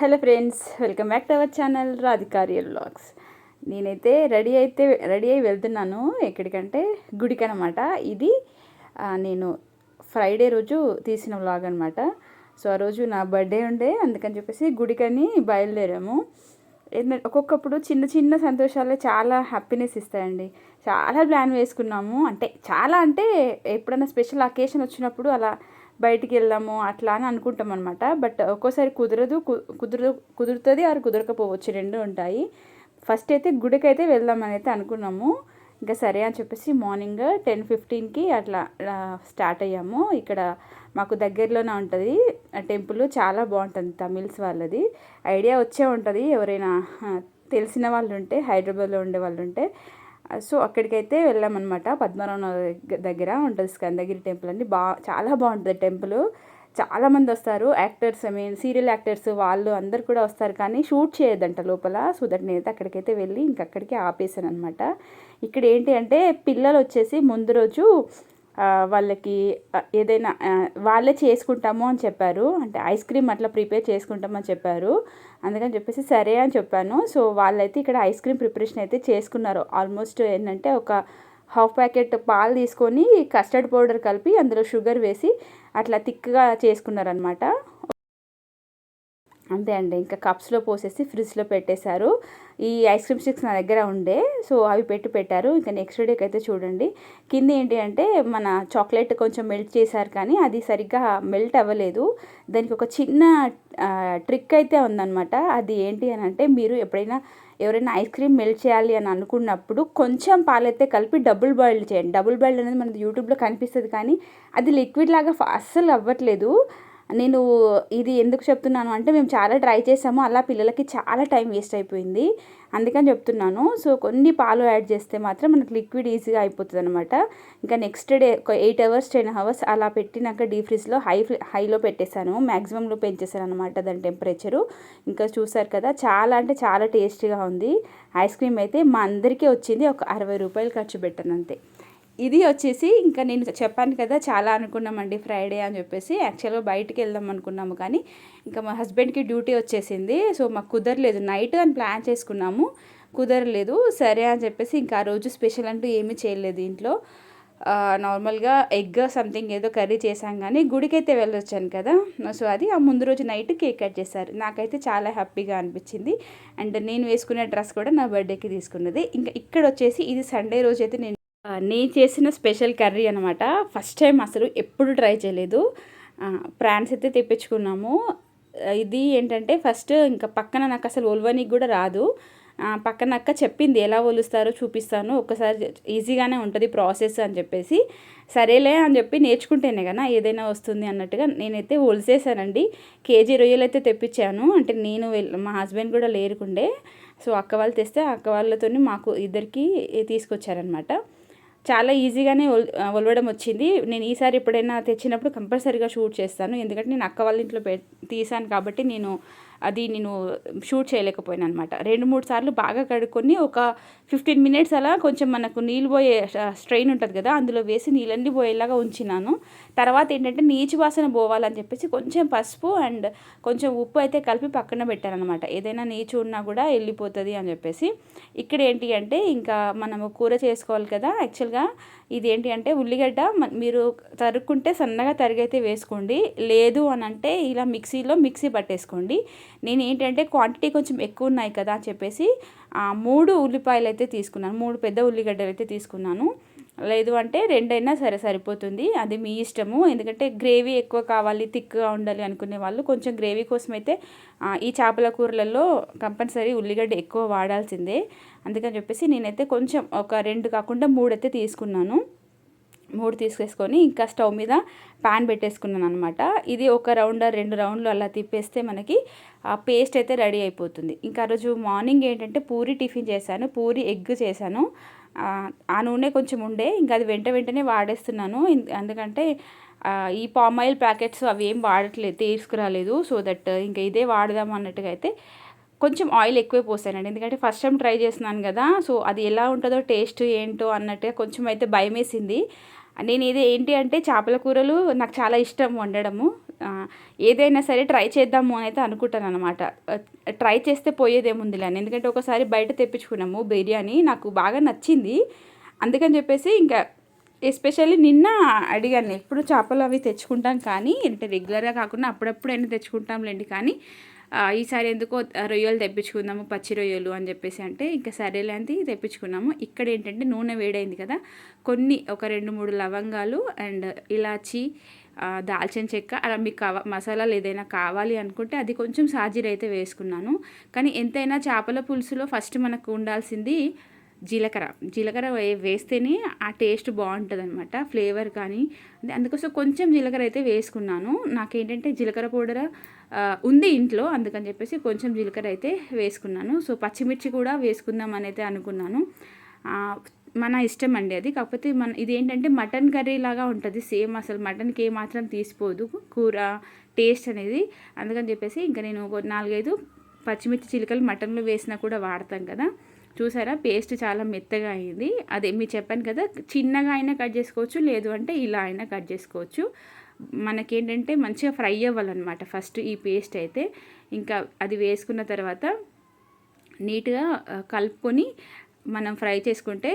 Hello friends, welcome back to our channel Radhika real vlogs. నేనైతే ready అయి వెళ్తున్నాను ఎక్కడికంటే గుడికి అనమాట. ఇది నేను ఫ్రైడే రోజు తీసిన వ్లాగ్ అనమాట. సో ఆ రోజు నా బర్త్డే ఉండే, అందుకని చెప్పేసి గుడికని బయలుదేరాము. ఒక్కొక్కప్పుడు చిన్న చిన్న సంతోషాలే చాలా హ్యాపీనెస్ ఇస్తాయండి. చాలా ప్లాన్ వేసుకున్నాము, అంటే ఎప్పుడైనా స్పెషల్ అకేషన్ వచ్చినప్పుడు అలా బయటికి వెళ్దాము అట్లా అని అనుకుంటాం అనమాట. బట్ ఒక్కోసారి కుదురుతుంది ఆరు కుదరకపోవచ్చు, రెండు ఉంటాయి. ఫస్ట్ అయితే గుడికి అయితే వెళ్దామని అయితే అనుకున్నాము. ఇంకా సరే అని చెప్పేసి మార్నింగ్ 10:15కి అట్లా స్టార్ట్ అయ్యాము. ఇక్కడ మాకు దగ్గరలోనే ఉంటుంది టెంపుల్, చాలా బాగుంటుంది. తమిళ్స్ వాళ్ళది ఐడియా వచ్చే ఉంటుంది ఎవరైనా తెలిసిన వాళ్ళు ఉంటే, హైదరాబాద్లో ఉండే వాళ్ళు ఉంటే. సో అక్కడికైతే వెళ్ళామన్నమాట. పద్మనాభ దగ్గర ఉంటుంది స్కందగిరి టెంపుల్ అని. చాలా బాగుంటుంది టెంపుల్. చాలామంది వస్తారు, యాక్టర్స్, సీరియల్ యాక్టర్స్ వాళ్ళు అందరు కూడా వస్తారు, కానీ షూట్ చేయొద్దంట లోపల. సో దట్ నేనైతే అక్కడికైతే వెళ్ళి ఇంకక్కడికి ఆపేసాను అనమాట. ఇక్కడ ఏంటి అంటే పిల్లలు వచ్చేసి ముందు రోజు వాళ్ళకి ఏదైనా వాళ్ళే చేసుకుంటాము అని చెప్పారు. అంటే ఐస్ క్రీమ్ అట్లా ప్రిపేర్ చేసుకుంటామని చెప్పారు. అందుకని చెప్పేసి సరే అని చెప్పాను. సో వాళ్ళైతే ఇక్కడ ఐస్ క్రీమ్ ప్రిపరేషన్ అయితే చేసుకున్నారు. ఆల్మోస్ట్ ఏంటంటే ఒక హాఫ్ ప్యాకెట్ పాలు తీసుకొని కస్టర్డ్ పౌడర్ కలిపి అందులో షుగర్ వేసి అట్లా థిక్గా చేసుకున్నారనమాట. అంతే అండి, ఇంకా కప్స్లో పోసేసి ఫ్రిడ్జ్లో పెట్టేశారు. ఈ ఐస్ క్రీమ్ స్టిక్స్ నా దగ్గర ఉండే, సో అవి పెట్టారు. ఇంకా నెక్స్ట్ డేకి అయితే చూడండి, కింద ఏంటి అంటే మన చాక్లెట్ కొంచెం మెల్ట్ చేశారు, కానీ అది సరిగ్గా మెల్ట్ అవ్వలేదు. దానికి ఒక చిన్న ట్రిక్ అయితే ఉందన్నమాట. అది ఏంటి అని అంటే, మీరు ఎవరైనా ఐస్ క్రీమ్ మెల్ట్ చేయాలి అని అనుకున్నప్పుడు కొంచెం పాలైతే కలిపి డబుల్ బాయిల్డ్ చేయండి. డబుల్ బాయిల్డ్ అనేది మనకి యూట్యూబ్లో కనిపిస్తుంది, కానీ అది లిక్విడ్ లాగా అస్సలు అవ్వట్లేదు. నేను ఇది ఎందుకు చెప్తున్నాను అంటే, మేము చాలా ట్రై చేసాము, అలా పిల్లలకి చాలా టైం వేస్ట్ అయిపోయింది, అందుకని చెప్తున్నాను. సో కొన్ని పాలు యాడ్ చేస్తే మాత్రం మనకు లిక్విడ్ ఈజీగా అయిపోతుంది అనమాట. ఇంకా నెక్స్ట్ డే ఒక 8 hours 10 hours అలా పెట్టినాక డీప్ ఫ్రిడ్జ్లో హైలో పెట్టేశాను. మ్యాక్సిమంలో పెంచేసాను అనమాట దాని టెంపరేచరు. ఇంకా చూసారు కదా, చాలా టేస్టీగా ఉంది. ఐస్ క్రీమ్ అయితే మా అందరికీ వచ్చింది. ఒక 60 రూపాయలు ఖర్చు పెట్టాను అంతే. ఇది వచ్చేసి ఇంకా నేను చెప్పాను కదా, చాలా అనుకున్నామండి ఫ్రైడే అని చెప్పేసి. యాక్చువల్గా బయటికి వెళ్దాం అనుకున్నాము, కానీ ఇంకా మా హస్బెండ్కి డ్యూటీ వచ్చేసింది. సో మాకు కుదరలేదు. నైట్ అని ప్లాన్ చేసుకున్నాము, కుదరలేదు. సరే అని చెప్పేసి ఇంకా ఆ రోజు స్పెషల్ అంటూ ఏమీ చేయలేదు ఇంట్లో. నార్మల్గా ఎగ్ సంథింగ్ ఏదో కర్రీ చేశాం, కానీ గుడికి అయితే వెళ్ళొచ్చాను కదా. సో అది ఆ ముందు రోజు నైట్ కేక్ కట్ చేశారు. నాకైతే చాలా హ్యాపీగా అనిపించింది. అండ్ నేను వేసుకునే డ్రెస్ కూడా నా బర్త్డేకి తీసుకున్నది. ఇంకా ఇక్కడ వచ్చేసి ఇది సండే రోజు అయితే నేను చేసిన స్పెషల్ కర్రీ అనమాట. ఫస్ట్ టైం, అసలు ఎప్పుడు ట్రై చేయలేదు. ప్రాన్స్ అయితే తెప్పించుకున్నాము. ఇది ఏంటంటే ఫస్ట్ ఇంకా పక్కన నాకు అసలు ఒలవనికి కూడా రాదు. పక్కన అక్క చెప్పింది ఎలా ఒలుస్తారో చూపిస్తాను, ఒక్కసారి ఈజీగానే ఉంటుంది ప్రాసెస్ అని చెప్పేసి. సరేలే అని చెప్పి నేర్చుకుంటేనే కదా ఏదైనా వస్తుంది అన్నట్టుగా నేనైతే ఒలిసేసానండి. కేజీ రొయ్యలు అయితే తెప్పించాను. అంటే నేను మా హస్బెండ్ కూడా లేరుకుండే, సో అక్క వాళ్ళు తెస్తే అక్క వాళ్ళతో మాకు ఇద్దరికి తీసుకొచ్చారనమాట. చాలా ఈజీగానే ఒలవడం వచ్చింది. నేను ఈసారి ఎప్పుడైనా తెచ్చినప్పుడు కంపల్సరీగా షూట్ చేస్తాను, ఎందుకంటే నేను అక్క వాళ్ళ ఇంట్లో తీసాను కాబట్టి నేను షూట్ చేయలేకపోయాను అనమాట. 2-3 సార్లు బాగా కడుక్కొని ఒక 15 minutes అలా కొంచెం మనకు నీళ్ళు పోయే స్ట్రెయిన్ ఉంటుంది కదా, అందులో వేసి నీళ్ళన్నీ పోయేలాగా ఉంచినాను. తర్వాత ఏంటంటే నీచు వాసన పోవాలని చెప్పేసి కొంచెం పసుపు అండ్ కొంచెం ఉప్పు అయితే కలిపి పక్కన పెట్టాను అనమాట. ఏదైనా నీచు ఉన్నా కూడా వెళ్ళిపోతుంది అని చెప్పేసి. ఇక్కడ ఏంటి అంటే ఇంకా మనము కూర చేసుకోవాలి కదా. యాక్చువల్గా ఇది ఏంటి అంటే ఉల్లిగడ్డ మీరు తరుక్కుంటే సన్నగా తరిగైతే వేసుకోండి, లేదు అని అంటే ఇలా మిక్సీ పట్టేసుకోండి. నేను ఏంటంటే క్వాంటిటీ కొంచెం ఎక్కువ ఉన్నాయి కదా అని చెప్పేసి 3 ఉల్లిపాయలు అయితే తీసుకున్నాను, 3 పెద్ద ఉల్లిగడ్డలు అయితే తీసుకున్నాను. లేదు అంటే 2 అయినా సరిపోతుంది, అది మీ ఇష్టము. ఎందుకంటే గ్రేవీ ఎక్కువ కావాలి, థిక్గా ఉండాలి అనుకునే వాళ్ళు కొంచెం గ్రేవీ కోసం అయితే ఈ చేపల కూరలలో కంపల్సరీ ఉల్లిగడ్డ ఎక్కువ వాడాల్సిందే. అందుకని చెప్పేసి నేనైతే కొంచెం ఒక 2 కాకుండా 3 అయితే తీసుకున్నాను. 3 తీసేసుకొని ఇంకా స్టవ్ మీద ప్యాన్ పెట్టేసుకున్నాను అనమాట. ఇది ఒక రౌండ్ 2 రౌండ్లు అలా తిప్పేస్తే మనకి ఆ పేస్ట్ అయితే రెడీ అయిపోతుంది. ఇంకా ఆ రోజు మార్నింగ్ ఏంటంటే పూరి టిఫిన్ చేశాను, పూరి ఎగ్ చేశాను. ఆ నూనె కొంచెం ఉండే, ఇంకా అది వెంటనే వాడేస్తున్నాను. ఎందుకంటే ఈ పామ్ ఆయిల్ ప్యాకెట్స్ అవి ఏం వాడట్లేదు, తీసుకురాలేదు. సో దట్ ఇంకా ఇదే వాడదాం అన్నట్టుగా అయితే కొంచెం ఆయిల్ ఎక్కువే పోసానండి. ఎందుకంటే ఫస్ట్ టైం ట్రై చేస్తున్నాను కదా, సో అది ఎలా ఉంటుందో టేస్ట్ ఏంటో అన్నట్టుగా కొంచెం అయితే భయం వేసింది. నేను ఇది ఏంటి అంటే చేపల కూరలు నాకు చాలా ఇష్టం వండడము. ఏదైనా సరే ట్రై చేద్దాము అని అయితే అనుకుంటాను అనమాట. ట్రై చేస్తే పోయేదేముందిలే అని. ఎందుకంటే ఒకసారి బయట తెప్పించుకున్నాము బిర్యానీ, నాకు బాగా నచ్చింది. అందుకని చెప్పేసి ఇంకా ఎస్పెషల్లీ నిన్న అడిగాను. ఎప్పుడు చేపలు అవి తెచ్చుకుంటాం కానీ, అంటే రెగ్యులర్గా కాకుండా అప్పుడప్పుడైనా తెచ్చుకుంటాంలేండి, కానీ ఈసారి ఎందుకో రొయ్యలు తెప్పించుకుందాము, పచ్చి రొయ్యలు అని చెప్పేసి అంటే ఇంకా సరేలే అని తెప్పించుకున్నాము. ఇక్కడ ఏంటంటే నూనె వేడైంది కదా, ఒక 2-3 లవంగాలు అండ్ ఇలాచి, దాల్చిన చెక్క, అలా మీకు మసాలాలు ఏదైనా కావాలి అనుకుంటే అది కొంచెం సాజీర అయితే వేసుకున్నాను. కానీ ఎంతైనా చేపల పులుసులో ఫస్ట్ మనకు ఉండాల్సింది జీలకర్ర వేస్తేనే ఆ టేస్ట్ బాగుంటుంది అనమాట, ఫ్లేవర్ కానీ. అందుకోసం కొంచెం జీలకర్ర అయితే వేసుకున్నాను. నాకేంటంటే జీలకర్ర పౌడర్ ఉంది ఇంట్లో, అందుకని చెప్పేసి కొంచెం జీలకర్ర అయితే వేసుకున్నాను. సో పచ్చిమిర్చి కూడా వేసుకుందాం అని అయితే అనుకున్నాను. మన ఇష్టం అండి అది. కాకపోతే ఇది ఏంటంటే మటన్ కర్రీ లాగా ఉంటుంది సేమ్, అసలు మటన్కి ఏమాత్రం తీసిపోదు కూర టేస్ట్ అనేది. అందుకని చెప్పేసి ఇంకా నేను 4-5 పచ్చిమిర్చి చిలుకలు మటన్లో వేసినా కూడా వాడతాం కదా. చూసారా, పేస్ట్ చాలా మెత్తగా అయింది. అదే మీరు చెప్పాను కదా, చిన్నగా అయినా కట్ చేసుకోవచ్చు, లేదు అంటే ఇలా అయినా కట్ చేసుకోవచ్చు. మనకేంటంటే మంచిగా ఫ్రై అవ్వాలన్నమాట ఫస్ట్ ఈ పేస్ట్ అయితే. ఇంకా అది వేసుకున్న తర్వాత నీట్గా కలుపుకొని మనం ఫ్రై చేసుకుంటే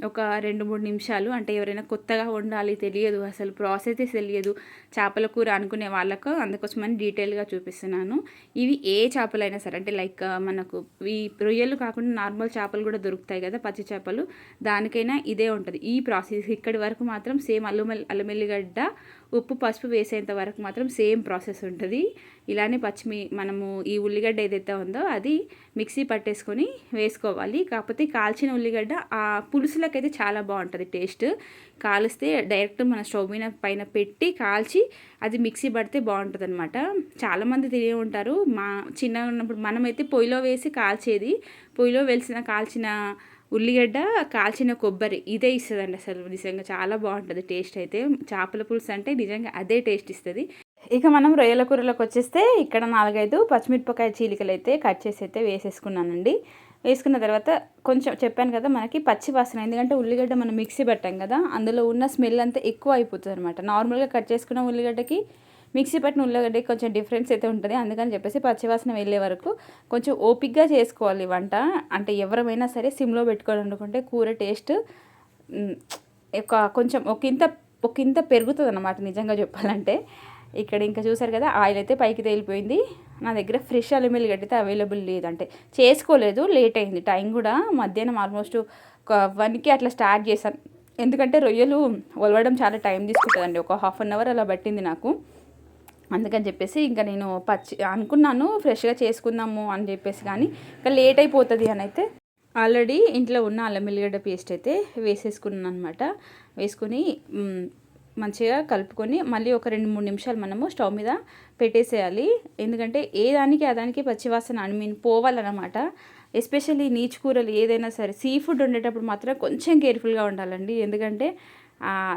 ఒక 2-3 నిమిషాలు, అంటే ఎవరైనా కొత్తగా వండాలి, తెలియదు అసలు ప్రాసెస్ తెలియదు చేపల కూర అనుకునే వాళ్ళకు, అందుకోసమని డీటెయిల్గా చూపిస్తున్నాను. ఇవి ఏ చేపలైనా సరే, అంటే లైక్ మనకు ఈ రొయ్యలు కాకుండా నార్మల్ చేపలు కూడా దొరుకుతాయి కదా, పచ్చి చేపలు, దానికైనా ఇదే ఉంటుంది ఈ ప్రాసెస్. ఇక్కడి వరకు మాత్రం సేమ్ అల్లం ఎల్లిగడ్డ ఉప్పు పసుపు వేసేంత వరకు మాత్రం సేమ్ ప్రాసెస్ ఉంటుంది. ఇలానే మనము ఈ ఉల్లిగడ్డ ఏదైతే ఉందో అది మిక్సీ పట్టేసుకొని వేసుకోవాలి. కాకపోతే కాల్చిన ఉల్లిగడ్డ ఆ పులుసులకైతే చాలా బాగుంటుంది టేస్ట్. కాలిస్తే డైరెక్ట్ మన స్టవ్ పైన పెట్టి కాల్చి అది మిక్సీ పడితే బాగుంటుంది అనమాట. చాలామంది తినే ఉంటారు. చిన్నగా ఉన్నప్పుడు మనమైతే పొయ్యిలో వేసి కాల్చేది. పొయ్యిలో కాల్చిన ఉల్లిగడ్డ, కాల్చిన కొబ్బరి ఇదే ఇస్తుందండి. అసలు నిజంగా చాలా బాగుంటుంది టేస్ట్ అయితే. చేపల పులుసు అంటే నిజంగా అదే టేస్ట్ ఇస్తుంది. ఇక మనం రొయ్యల కూరలోకి వచ్చేస్తే ఇక్కడ 4-5 పచ్చిమిరపకాయ చీలికలు అయితే కట్ చేసి అయితే వేసేసుకున్నానండి. వేసుకున్న తర్వాత కొంచెం చెప్పాను కదా మనకి పచ్చి వాసన, ఎందుకంటే ఉల్లిగడ్డ మనం మిక్సీ పెట్టాం కదా, అందులో ఉన్న స్మెల్ అంతా ఎక్కువ అయిపోతుంది అనమాట. నార్మల్గా కట్ చేసుకున్న ఉల్లిగడ్డకి మిక్సీ పట్టిన ఉల్లిగడ్డకి కొంచెం డిఫరెన్స్ అయితే ఉంటుంది. అందుకని చెప్పేసి పచ్చివాసన వెళ్ళే వరకు కొంచెం ఓపిక్గా చేసుకోవాలి వంట. అంటే ఎవరైనా సరే సిమ్లో పెట్టుకొని వండుకుంటే కూర టేస్ట్ కొంచెం ఒకంత పెరుగుతుంది అన్నమాట నిజంగా చెప్పాలంటే. ఇక్కడ ఇంకా చూసారు కదా, ఆయిల్ అయితే పైకి తేలిపోయింది. నా దగ్గర ఫ్రెష్ అల్లం ఎల్లిగడ్డ అయితే అవైలబుల్ లేదు, అంటే చేసుకోలేదు, లేట్ అయింది. టైం కూడా మధ్యాహ్నం ఆల్మోస్ట్ 1కి అట్లా స్టార్ట్ చేశాను. ఎందుకంటే రొయ్యలు ఒలవడం చాలా టైం తీసుకుంటుందండి, ఒక 1/2 అవర్ అలా పట్టింది నాకు. అందుకని చెప్పేసి ఇంకా నేను అనుకున్నాను ఫ్రెష్గా చేసుకుందాము అని చెప్పేసి, కానీ ఇంకా లేట్ అయిపోతుంది అని అయితే ఆల్రెడీ ఇంట్లో ఉన్న అల్లం ఎల్లిగడ్డ పేస్ట్ అయితే వేసేసుకున్నాను అనమాట. వేసుకొని మంచిగా కలుపుకొని మళ్ళీ ఒక 2-3 నిమిషాలు మనము స్టవ్ మీద పెట్టేసేయాలి. ఎందుకంటే దానికి పచ్చివాసన పోవాలన్నమాట. ఎస్పెషల్లీ నీచు కూరలు ఏదైనా సరే, సీ ఫుడ్ వండేటప్పుడు మాత్రం కొంచెం కేర్ఫుల్గా ఉండాలండి. ఎందుకంటే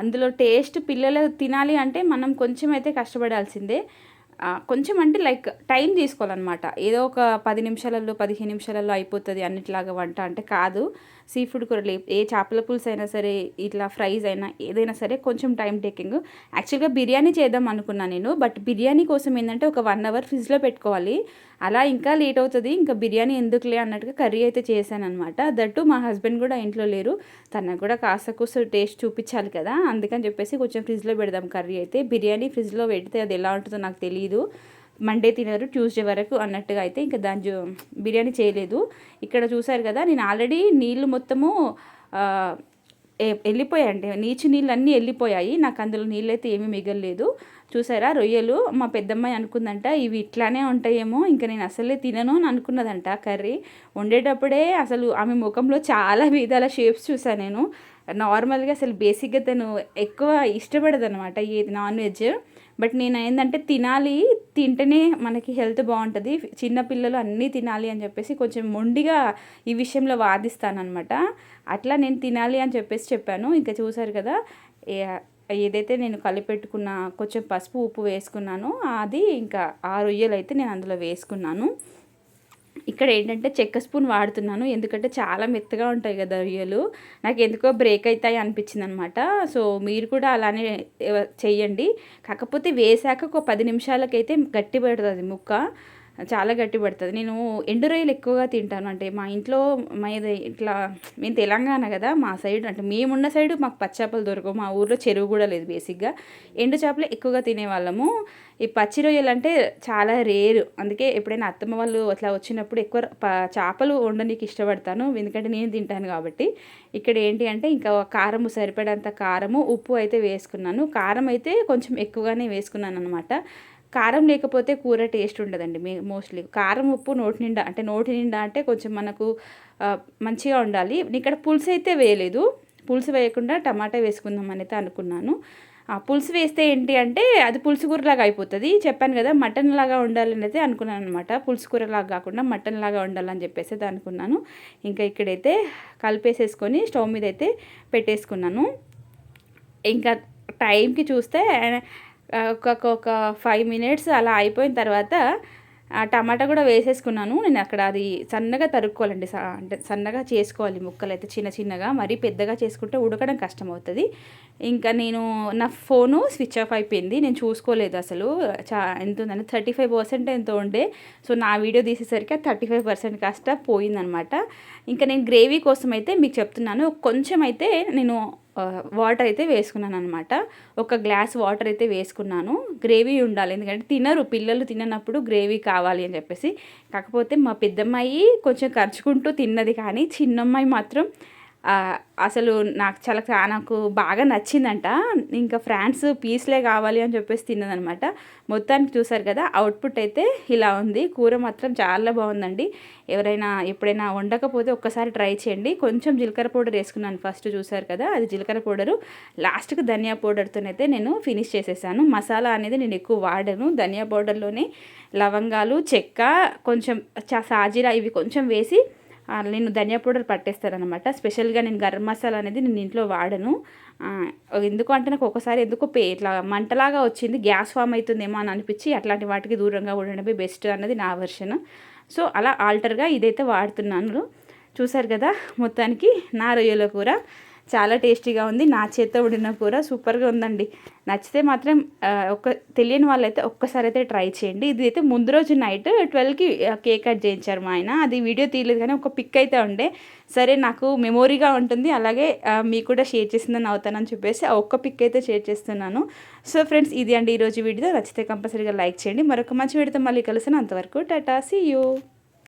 అందులో టేస్ట్ పిల్లలు తినాలి అంటే మనం కొంచెం అయితే కష్టపడాల్సిందే. కొంచెం అంటే లైక్ టైం తీసుకోవాలన్నమాట. ఏదో ఒక 10 నిమిషాలలో 15 నిమిషాలలో అయిపోతుంది అన్నిట్లాగా వంట అంటే కాదు. సీ ఫుడ్ కూరలు ఏ చేపల పులుసు అయినా సరే, ఇట్లా ఫ్రైస్ అయినా ఏదైనా సరే కొంచెం టైం టేకింగ్. యాక్చువల్గా బిర్యానీ చేద్దాం అనుకున్నాను నేను, బట్ బిర్యానీ కోసం ఏంటంటే ఒక 1 అవర్ ఫ్రిడ్జ్లో పెట్టుకోవాలి. అలా ఇంకా లేట్ అవుతుంది, ఇంకా బిర్యానీ ఎందుకులే అన్నట్టుగా కర్రీ అయితే చేశాను అనమాట. దట్టు మా హస్బెండ్ కూడా ఇంట్లో లేరు, తనకు కూడా కాస్త టేస్ట్ చూపించాలి కదా, అందుకని చెప్పేసి కొంచెం ఫ్రిడ్జ్లో పెడదాం కర్రీ అయితే. బిర్యానీ ఫ్రిడ్జ్లో పెడితే అది ఎలా ఉంటుందో నాకు తెలియదు, మండే తినరు ట్యూస్డే వరకు అన్నట్టుగా అయితే ఇంకా బిర్యానీ చేయలేదు. ఇక్కడ చూసారు కదా, నేను ఆల్రెడీ నీళ్ళు మొత్తము వెళ్ళిపోయాయండి, నీళ్ళు అన్నీ వెళ్ళిపోయాయి. నాకు అందులో నీళ్ళు అయితే ఏమీ మిగలలేదు. చూసారా రొయ్యలు, మా పెద్దమ్మాయి అనుకుందంట ఇవి ఇట్లానే ఉంటాయేమో, ఇంకా నేను అసలే తినను అని అనుకున్నదంట. కర్రీ వండేటప్పుడే అసలు ఆమె ముఖంలో చాలా విధాల షేప్స్ చూసాను నేను. నార్మల్గా అసలు బేసిక్గా తను ఎక్కువ ఇష్టపడదు అనమాట ఏది నాన్ వెజ్, బట్ నేను ఏంటంటే తింటేనే మనకి హెల్త్ బాగుంటుంది, చిన్నపిల్లలు అన్నీ తినాలి అని చెప్పేసి కొంచెం మొండిగా ఈ విషయంలో వాదిస్తానమాట. అట్లా నేను తినాలి అని చెప్పేసి చెప్పాను. ఇంకా చూసారు కదా, ఏదైతే నేను కలిపెట్టుకున్న కొంచెం పసుపు ఉప్పు వేసుకున్నాను, అది ఇంకా ఆ రొయ్యలు అయితే నేను అందులో వేసుకున్నాను. ఇక్కడ ఏంటంటే చెక్క స్పూన్ వాడుతున్నాను, ఎందుకంటే చాలా మెత్తగా ఉంటాయి కదా రొయ్యలు. నాకు ఎందుకో బ్రేక్ అవుతాయి అనిపించింది అనమాట. సో మీరు కూడా అలానే చెయ్యండి. కాకపోతే వేసాక ఒక 10 నిమిషాలకైతే గట్టి పడుతుంది ముక్క, చాలా గట్టి పడుతుంది. నేను ఎండు రొయ్యలు ఎక్కువగా తింటాను. అంటే మా ఇంట్లో మాది ఇట్లా, మేము తెలంగాణ కదా, మా సైడ్ అంటే మేమున్న సైడు మాకు పచ్చి చేపలు దొరకవు. మా ఊర్లో చెరువు కూడా లేదు. బేసిక్గా ఎండు చేపలు ఎక్కువగా తినేవాళ్ళము. ఈ పచ్చి రొయ్యలు అంటే చాలా రేరు. అందుకే ఎప్పుడైనా అత్తమ్మ వాళ్ళు అట్లా వచ్చినప్పుడు ఎక్కువ చేపలు వండడానికి ఇష్టపడతాను, ఎందుకంటే నేను తింటాను కాబట్టి. ఇక్కడ ఏంటి అంటే ఇంకా కారము సరిపడంత కారము, ఉప్పు అయితే వేసుకున్నాను. కారం అయితే కొంచెం ఎక్కువగానే వేసుకున్నాను అనమాట. కారం లేకపోతే కూర టేస్ట్ ఉండదండి. మోస్ట్లీ కారం ఉప్పు నోటి నిండా, అంటే నోటి నిండా అంటే కొంచెం మనకు మంచిగా ఉండాలి. ఇక్కడ పులుసు అయితే వేయలేదు, పులుసు వేయకుండా టమాటా వేసుకుందామని అయితే అనుకున్నాను. పులుసు వేస్తే ఏంటి అంటే అది పులుసు కూరలాగా అయిపోతుంది. చెప్పాను కదా మటన్ లాగా ఉండాలని అయితే అనుకున్నాను అనమాట. పులుసు కూరలాగా కాకుండా మటన్ లాగా ఉండాలని చెప్పేసి అయితే అనుకున్నాను. ఇంకా ఇక్కడైతే కలిపేసేసుకొని స్టవ్ మీద అయితే పెట్టేసుకున్నాను. ఇంకా టైంకి చూస్తే ఒక 5 మినిట్స్ అలా అయిపోయిన తర్వాత టమాటా కూడా వేసేసుకున్నాను. నేను అక్కడ అది సన్నగా తరుక్కోవాలండి, అంటే సన్నగా చేసుకోవాలి ముక్కలు అయితే చిన్న చిన్నగా. మరీ పెద్దగా చేసుకుంటే ఉడకడం కష్టం అవుతుంది. ఇంకా నా ఫోను స్విచ్ ఆఫ్ అయిపోయింది, నేను చూసుకోలేదు అసలు. ఎంత ఉందని 35% ఎంతో ఉండే. సో నా వీడియో తీసేసరికి 35% కాస్త పోయిందనమాట. ఇంకా నేను గ్రేవీ కోసం అయితే మీకు చెప్తున్నాను, కొంచెం అయితే నేను వాటర్ అయితే వేసుకున్నాను అనమాట. ఒక గ్లాస్ వాటర్ అయితే వేసుకున్నాను. గ్రేవీ ఉండాలి, ఎందుకంటే తినరు పిల్లలు, తిననప్పుడు గ్రేవీ కావాలి అని చెప్పేసి. కాకపోతే మా పెద్దమ్మాయి కొంచెం ఖర్చుకుంటూ తిన్నది, కానీ చిన్నమ్మాయి మాత్రం అసలు నాకు బాగా నచ్చిందంట. ఇంకా ఫ్రాన్స్ పీస్లే కావాలి అని చెప్పేసి తిన్నదనమాట. మొత్తానికి చూసారు కదా, అవుట్పుట్ అయితే ఇలా ఉంది. కూర మాత్రం చాలా బాగుందండి. ఎవరైనా ఎప్పుడైనా వండకపోతే ఒక్కసారి ట్రై చేయండి. కొంచెం జీలకర్ర పౌడర్ వేసుకున్నాను ఫస్ట్, చూసారు కదా, అది జీలకర్ర పౌడరు. లాస్ట్కి ధనియా పౌడర్తోనైతే నేను ఫినిష్ చేసేసాను. మసాలా అనేది నేను ఎక్కువ వాడను. ధనియా పౌడర్లోనే లవంగాలు, చెక్క, కొంచెం సాజీరా ఇవి కొంచెం వేసి నేను ధనియా పౌడర్ పట్టేస్తానమాట. స్పెషల్గా నేను గరం మసాలా అనేది నేను ఇంట్లో వాడను. ఎందుకు అంటే నాకు ఒకసారి ఎందుకో ఇట్లా మంటలాగా వచ్చింది, గ్యాస్ ఫామ్ అవుతుందేమో అని అనిపించి అట్లాంటి వాటికి దూరంగా ఉండడమే బెస్ట్ అన్నది నా వర్షన్. సో అలా ఆల్టర్గా ఇదైతే వాడుతున్నాను. చూసారు కదా, మొత్తానికి నా రొయ్యల కూర చాలా టేస్టీగా ఉంది. నా చేత్తో వండిన కూర సూపర్గా ఉందండి. నచ్చితే మాత్రం తెలియని వాళ్ళైతే ఒక్కసారి అయితే ట్రై చేయండి. ఇది అయితే ముందు రోజు నైట్ 12కి కేక్ కట్ చేయించారు మా ఆయన. అది వీడియో తీయలేదు, కానీ ఒక పిక్ అయితే ఉండే. సరే నాకు మెమొరీగా ఉంటుంది, అలాగే మీకు కూడా షేర్ చేసిందని అవుతానని చెప్పేసి ఆ ఒక్క పిక్ అయితే షేర్ చేస్తున్నాను. సో ఫ్రెండ్స్, ఇది అండి ఈరోజు వీడియో. నచ్చితే కంపల్సరీగా లైక్ చేయండి. మరొక మంచి వీడియోతో మళ్ళీ కలిసిన, అంతవరకు టాటా, సీ యూ.